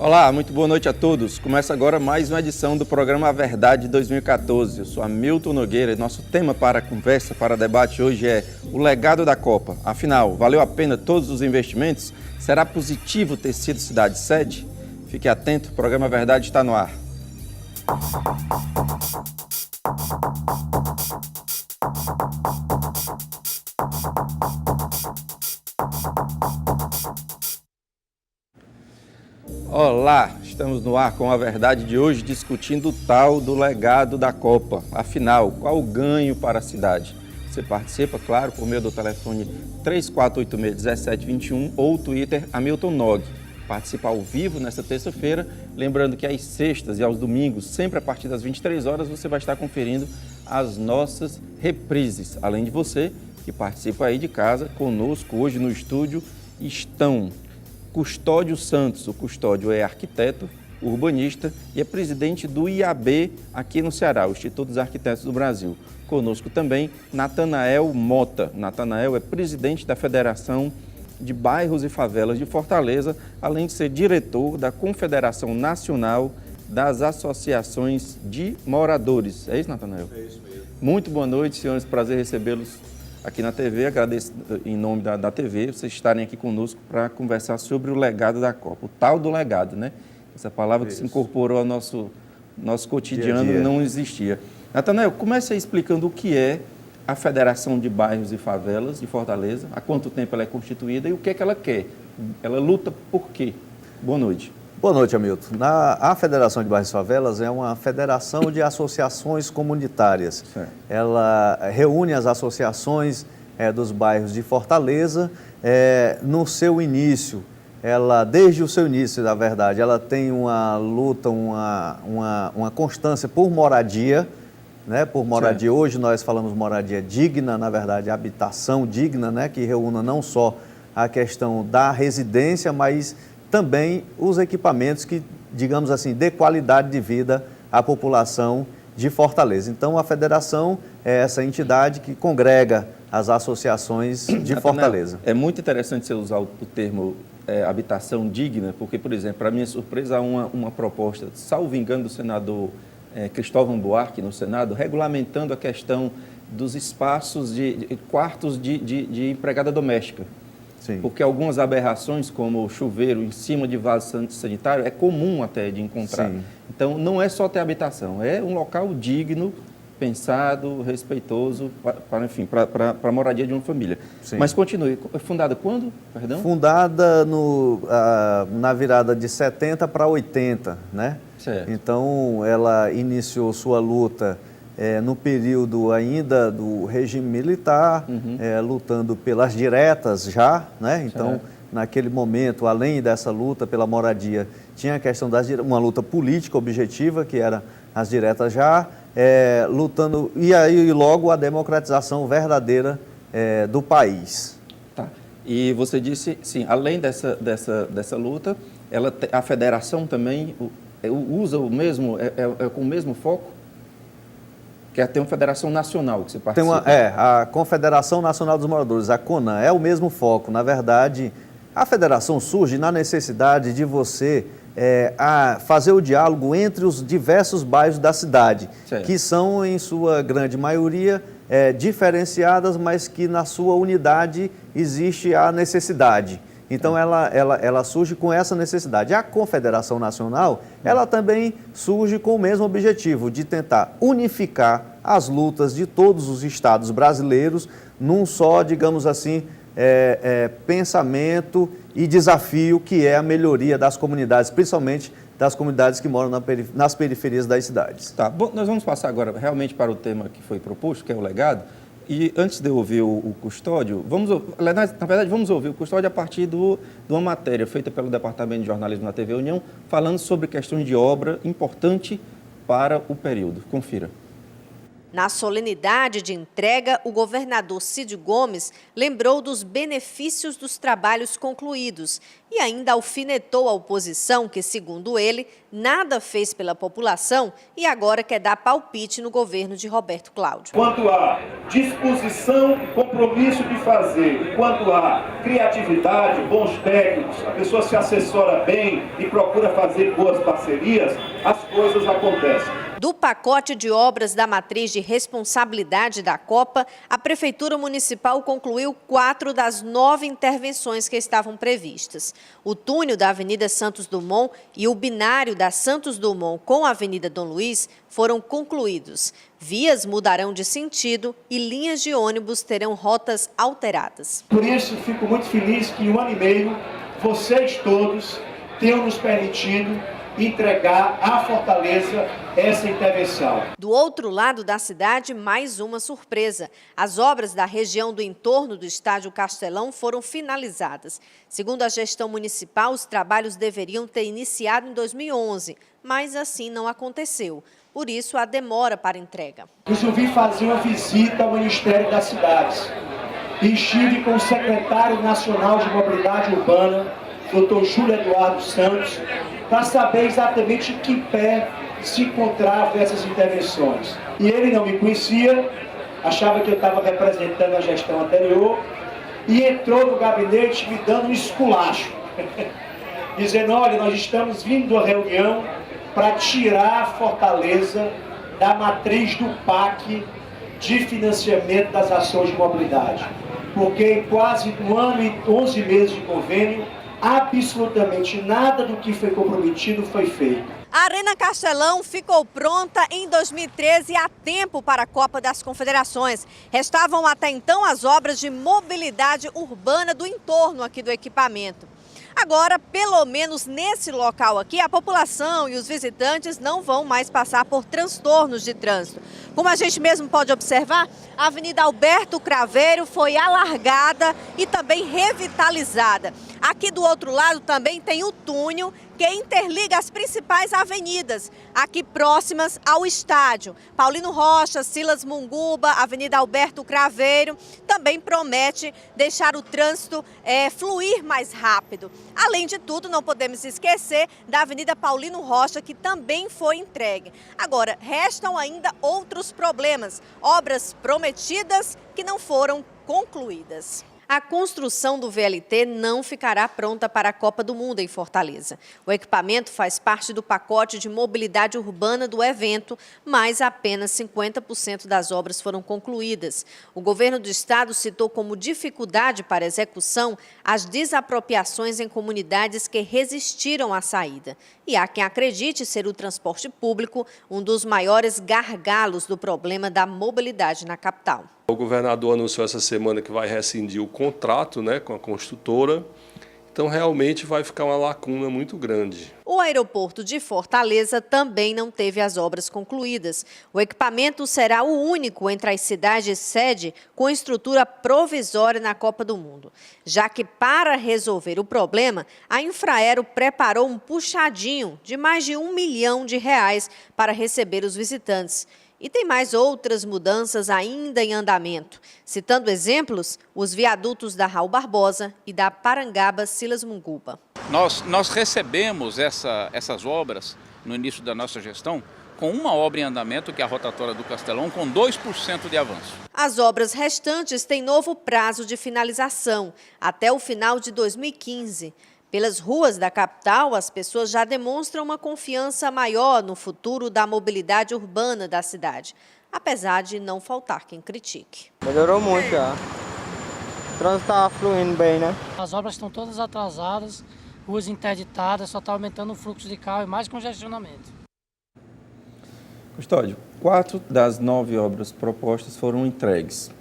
Olá, muito boa noite a todos. Começa agora mais uma edição do programa A Verdade 2014. Eu sou Hamilton Nogueira e nosso tema para conversa, para debate hoje é o legado da Copa. Afinal, valeu a pena todos os investimentos? Será positivo ter sido cidade sede? Fique atento, o programa A Verdade está no ar. Olá, estamos no ar com A Verdade de hoje, discutindo o tal do legado da Copa. Afinal, qual o ganho para a cidade? Você participa, claro, por meio do telefone 3486-1721 ou Twitter Hamilton Nog. Participa ao vivo nesta terça-feira, lembrando que às sextas e aos domingos, sempre a partir das 23 horas, você vai estar conferindo as nossas reprises. Além de você, que participa aí de casa, conosco hoje no estúdio estão Custódio Santos. O Custódio é arquiteto, urbanista e é presidente do IAB aqui no Ceará, o Instituto dos Arquitetos do Brasil. Conosco também Natanael Mota. Natanael é presidente da Federação de Bairros e Favelas de Fortaleza, além de ser diretor da Confederação Nacional das Associações de Moradores. É isso, Natanael? É isso mesmo. Muito boa noite, senhores. Prazer recebê-los aqui na TV. Agradeço em nome da TV vocês estarem aqui conosco para conversar sobre o legado da Copa. O tal do legado, né? Essa palavra que se incorporou ao nosso cotidiano Dia a dia. não existia. Natanael, comece aí explicando o que é a Federação de Bairros e Favelas de Fortaleza, há quanto tempo ela é constituída e o que é que ela quer. Ela luta por quê? Boa noite. Boa noite, Hamilton. A Federação de Bairros e Favelas é uma federação de associações comunitárias. Certo. Ela reúne as associações dos bairros de Fortaleza. No seu início, desde o seu início, na verdade, ela tem uma luta, uma constância por moradia, né? Por moradia. Certo. Hoje nós falamos moradia digna, na verdade, habitação digna, né? Que reúna não só a questão da residência, mas também os equipamentos que, digamos assim, dê qualidade de vida à população de Fortaleza. Então, a federação é essa entidade que congrega as associações de Fortaleza. É muito interessante você usar o termo habitação digna, porque, por exemplo, para minha surpresa, há uma proposta, salvo engano, do senador Cristóvão Buarque, no Senado, regulamentando a questão dos espaços de quartos de empregada doméstica. Sim. Porque algumas aberrações, como o chuveiro em cima de vaso sanitário, é comum até de encontrar. Sim. Então, não é só ter habitação, é um local digno, pensado, respeitoso, para a moradia de uma família. Sim. Mas continue. Fundada quando? Perdão? Fundada na virada de 70 para 80, né? Certo. Então, ela iniciou sua luta no período ainda do regime militar, lutando pelas diretas já, né? Então, naquele momento, além dessa luta pela moradia, tinha a questão uma luta política objetiva, que era as diretas já, lutando, e aí logo a democratização verdadeira do país. Tá. E você disse, sim, além dessa luta, a federação também usa o mesmo, com o mesmo foco? Que tem uma federação nacional que você participa. A Confederação Nacional dos Moradores, a CONAN, é o mesmo foco. Na verdade, a federação surge na necessidade de você fazer o diálogo entre os diversos bairros da cidade, certo, que são, em sua grande maioria, diferenciadas, mas que na sua unidade existe a necessidade. Então, ela surge com essa necessidade. A Confederação Nacional, ela também surge com o mesmo objetivo, de tentar unificar as lutas de todos os estados brasileiros num só, digamos assim, pensamento e desafio, que é a melhoria das comunidades, principalmente das comunidades que moram nas periferias das cidades. Tá, bom, nós vamos passar agora realmente para o tema que foi proposto, que é o legado. E antes de eu ouvir o Custódio, na verdade, vamos ouvir o Custódio a partir de uma matéria feita pelo Departamento de Jornalismo da TV União, falando sobre questões de obra importante para o período. Confira. Na solenidade de entrega, o governador Cid Gomes lembrou dos benefícios dos trabalhos concluídos e ainda alfinetou a oposição que, segundo ele, nada fez pela população e agora quer dar palpite no governo de Roberto Cláudio. Quanto à disposição e compromisso de fazer, quanto à criatividade, bons técnicos, a pessoa se assessora bem e procura fazer boas parcerias, as coisas acontecem. Do pacote de obras da matriz de responsabilidade da Copa, a Prefeitura Municipal concluiu 4 das 9 intervenções que estavam previstas. O túnel da Avenida Santos Dumont e o binário da Santos Dumont com a Avenida Dom Luiz foram concluídos. Vias mudarão de sentido e linhas de ônibus terão rotas alteradas. Por isso, fico muito feliz que em 1 ano e meio, vocês todos tenham nos permitido entregar à Fortaleza essa intervenção. Do outro lado da cidade, mais uma surpresa. As obras da região do entorno do Estádio Castelão foram finalizadas. Segundo a gestão municipal, os trabalhos deveriam ter iniciado em 2011, mas assim não aconteceu. Por isso, a demora para entrega. Resolvi fazer uma visita ao Ministério das Cidades e estive com o secretário nacional de Mobilidade Urbana, Dr. Júlio Eduardo Santos, para saber exatamente em que pé se encontravam essas intervenções. E ele não me conhecia, achava que eu estava representando a gestão anterior, e entrou no gabinete me dando um esculacho, dizendo, olha, nós estamos vindo de uma reunião para tirar a Fortaleza da matriz do PAC de financiamento das ações de mobilidade. Porque em quase 1 ano e 11 meses de convênio, absolutamente nada do que foi comprometido foi feito. A Arena Castelão ficou pronta em 2013 a tempo para a Copa das Confederações. Restavam até então as obras de mobilidade urbana do entorno aqui do equipamento. Agora, pelo menos nesse local aqui, a população e os visitantes não vão mais passar por transtornos de trânsito. Como a gente mesmo pode observar, a Avenida Alberto Craveiro foi alargada e também revitalizada. Aqui do outro lado também tem o túnel que interliga as principais avenidas, aqui próximas ao estádio. Paulino Rocha, Silas Munguba, Avenida Alberto Craveiro, também promete deixar o trânsito fluir mais rápido. Além de tudo, não podemos esquecer da Avenida Paulino Rocha, que também foi entregue. Agora, restam ainda outros problemas, obras prometidas que não foram concluídas. A construção do VLT não ficará pronta para a Copa do Mundo em Fortaleza. O equipamento faz parte do pacote de mobilidade urbana do evento, mas apenas 50% das obras foram concluídas. O governo do estado citou como dificuldade para a execução as desapropriações em comunidades que resistiram à saída. E há quem acredite ser o transporte público um dos maiores gargalos do problema da mobilidade na capital. O governador anunciou essa semana que vai rescindir o contrato, com a construtora, então realmente vai ficar uma lacuna muito grande. O aeroporto de Fortaleza também não teve as obras concluídas. O equipamento será o único entre as cidades sede com estrutura provisória na Copa do Mundo. Já que para resolver o problema, a Infraero preparou um puxadinho de mais de R$1 milhão para receber os visitantes. E tem mais outras mudanças ainda em andamento. Citando exemplos, os viadutos da Raul Barbosa e da Parangaba Silas Munguba. Nós recebemos essas obras no início da nossa gestão com uma obra em andamento, que é a rotatória do Castelão, com 2% de avanço. As obras restantes têm novo prazo de finalização, até o final de 2015. Pelas ruas da capital, as pessoas já demonstram uma confiança maior no futuro da mobilidade urbana da cidade, apesar de não faltar quem critique. Melhorou muito já. O trânsito está fluindo bem, né? As obras estão todas atrasadas, ruas interditadas, só está aumentando o fluxo de carro e mais congestionamento. Custódio, 4 das 9 obras propostas foram entregues.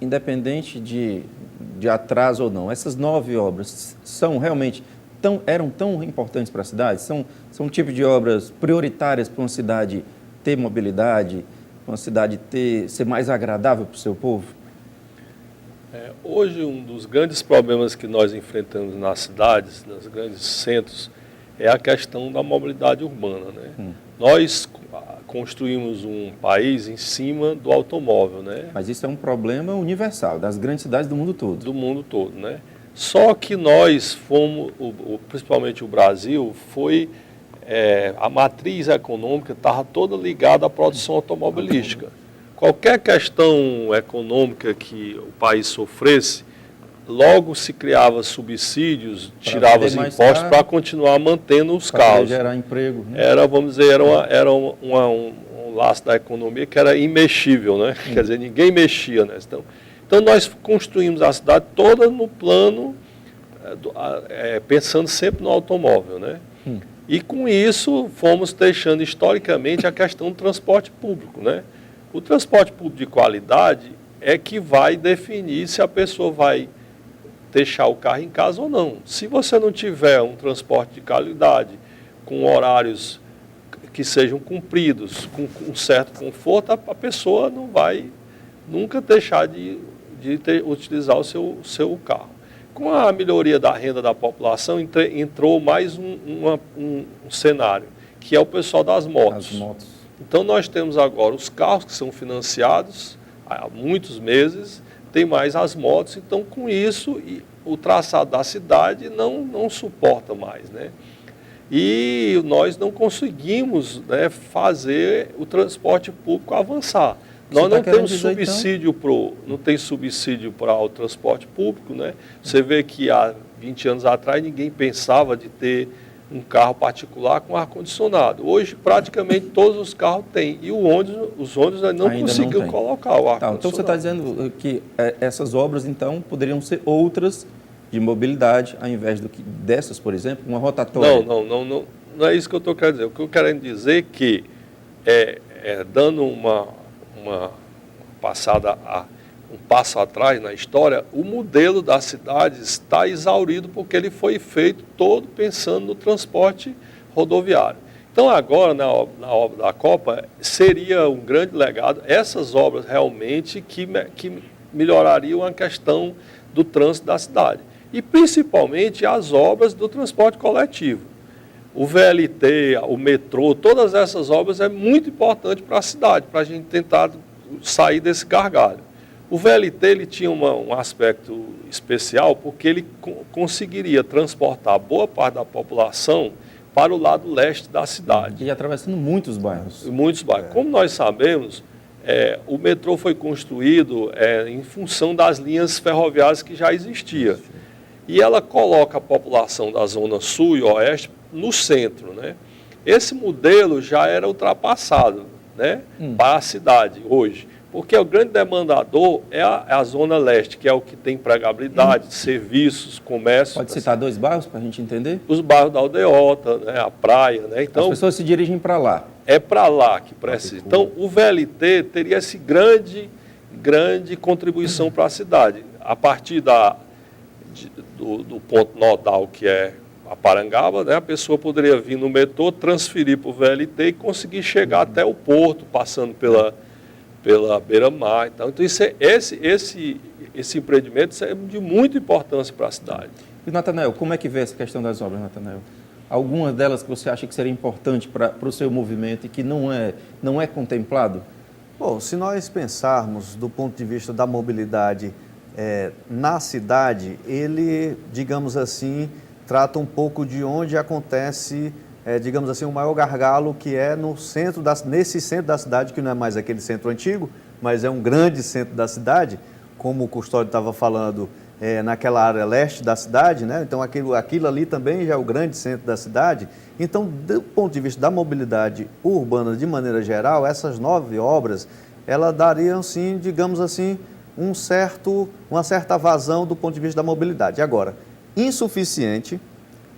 Independente de atraso ou não, essas 9 obras são realmente eram tão importantes para a cidade? São um tipo de obras prioritárias para uma cidade ter mobilidade, para uma cidade ser mais agradável para o seu povo? Hoje, um dos grandes problemas que nós enfrentamos nas cidades, nos grandes centros, é a questão da mobilidade urbana. Nós, construímos um país em cima do automóvel, né? Mas isso é um problema universal, das grandes cidades do mundo todo. Do mundo todo, né? Só que nós fomos, principalmente o Brasil, a matriz econômica estava toda ligada à produção automobilística. Qualquer questão econômica que o país sofresse, logo se criava subsídios, tirava os impostos para continuar mantendo os carros. Para gerar emprego. Né? Era, vamos dizer, um laço da economia que era imexível, né? Quer dizer, ninguém mexia, né? Então nós construímos a cidade toda no plano, pensando sempre no automóvel, né? E com isso fomos deixando historicamente a questão do transporte público, né? O transporte público de qualidade é que vai definir se a pessoa vai deixar o carro em casa ou não. Se você não tiver um transporte de qualidade, com horários que sejam cumpridos, com um certo conforto, a pessoa não vai nunca deixar de utilizar o seu carro. Com a melhoria da renda da população, entrou mais um cenário, que é o pessoal das motos. Então nós temos agora os carros que são financiados há muitos meses, tem mais as motos, então com isso o traçado da cidade não suporta mais, né? E nós não conseguimos, né, fazer o transporte público avançar. Nós não temos subsídio para o transporte público, né? Você vê que há 20 anos atrás ninguém pensava de ter um carro particular com ar-condicionado. Hoje, praticamente, todos os carros têm. E os ônibus não conseguiram colocar o ar-condicionado. Então, você está dizendo que essas obras, então, poderiam ser outras de mobilidade, ao invés dessas, por exemplo, uma rotatória? Não é isso que eu estou querendo dizer. O que eu quero dizer é que, dando uma passada um passo atrás na história, o modelo das cidades está exaurido porque ele foi feito todo pensando no transporte rodoviário. Então agora, na obra da Copa, seria um grande legado essas obras realmente que melhorariam a questão do trânsito da cidade. E principalmente as obras do transporte coletivo. O VLT, o metrô, todas essas obras é muito importante para a cidade, para a gente tentar sair desse gargalho. O VLT ele tinha um aspecto especial porque ele conseguiria transportar boa parte da população para o lado leste da cidade. E atravessando muitos bairros. Muitos bairros. Como nós sabemos, o metrô foi construído em função das linhas ferroviárias que já existiam. E ela coloca a população da zona sul e oeste no centro, né? Esse modelo já era ultrapassado, né, para a cidade hoje. Porque o grande demandador é a zona leste, que é o que tem empregabilidade, serviços, comércio. Pode citar 2 bairros para a gente entender? Os bairros da Aldeota, né, a praia. Né? Então, as pessoas se dirigem para lá. É para lá que precisa. Então, o VLT teria essa grande contribuição para a cidade. A partir do ponto nodal, que é a Parangaba, né, a pessoa poderia vir no metrô, transferir para o VLT e conseguir chegar até o porto, passando pela beira-mar e tal. Então, esse empreendimento é de muita importância para a cidade. E, Natanael, como é que vê essa questão das obras, Natanael? Algumas delas que você acha que seria importante para o seu movimento e que não é contemplado? Bom, se nós pensarmos do ponto de vista da mobilidade na cidade, ele, digamos assim, trata um pouco de onde acontece, digamos assim, o maior gargalo, que é nesse centro da cidade, que não é mais aquele centro antigo, mas é um grande centro da cidade, como o Custódio estava falando, naquela área leste da cidade, né? Então aquilo ali também já é o grande centro da cidade. Então, do ponto de vista da mobilidade urbana, de maneira geral, essas 9 obras, elas dariam, sim, digamos assim, uma certa vazão do ponto de vista da mobilidade. Agora, insuficiente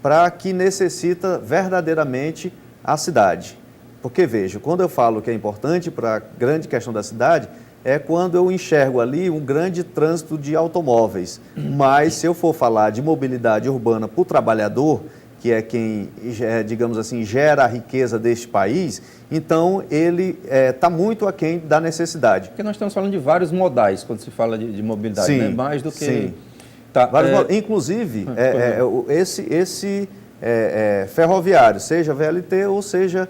para que necessita verdadeiramente a cidade. Porque, veja, quando eu falo que é importante para a grande questão da cidade, é quando eu enxergo ali um grande trânsito de automóveis. Mas, se eu for falar de mobilidade urbana para o trabalhador, que é quem, digamos assim, gera a riqueza deste país, então ele está muito aquém da necessidade. Porque nós estamos falando de vários modais quando se fala de mobilidade, sim, né? Mais do que... Sim. Tá, inclusive, ferroviário, seja VLT ou seja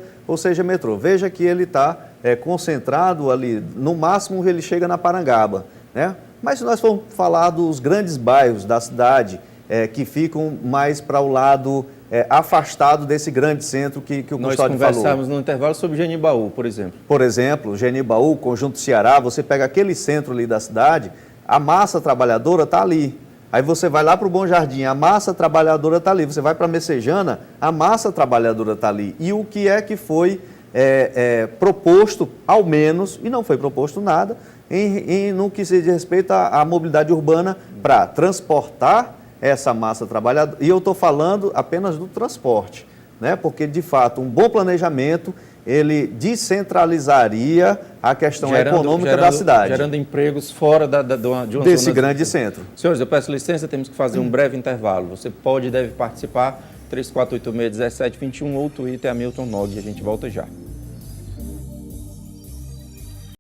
metrô. Veja que ele está concentrado ali, no máximo ele chega na Parangaba, né? Mas se nós formos falar dos grandes bairros da cidade, que ficam mais para o lado afastado desse grande centro que o Custódio falou. Nós conversamos no intervalo sobre Genibaú, por exemplo. Por exemplo, Genibaú, Conjunto Ceará, você pega aquele centro ali da cidade, a massa trabalhadora está ali. Aí você vai lá para o Bom Jardim, a massa trabalhadora está ali. Você vai para a Messejana, a massa trabalhadora está ali. E o que é que foi proposto, ao menos, e não foi proposto nada, no que se diz respeito à mobilidade urbana para transportar essa massa trabalhadora. E eu estou falando apenas do transporte, né? Porque, de fato, um bom planejamento, ele descentralizaria a questão econômica da cidade. Gerando empregos fora de uma desse zona grande centro. Senhores, eu peço licença, temos que fazer um breve intervalo. Você pode e deve participar, 3486-1721 ou Twitter Hamilton Nog, a gente volta já.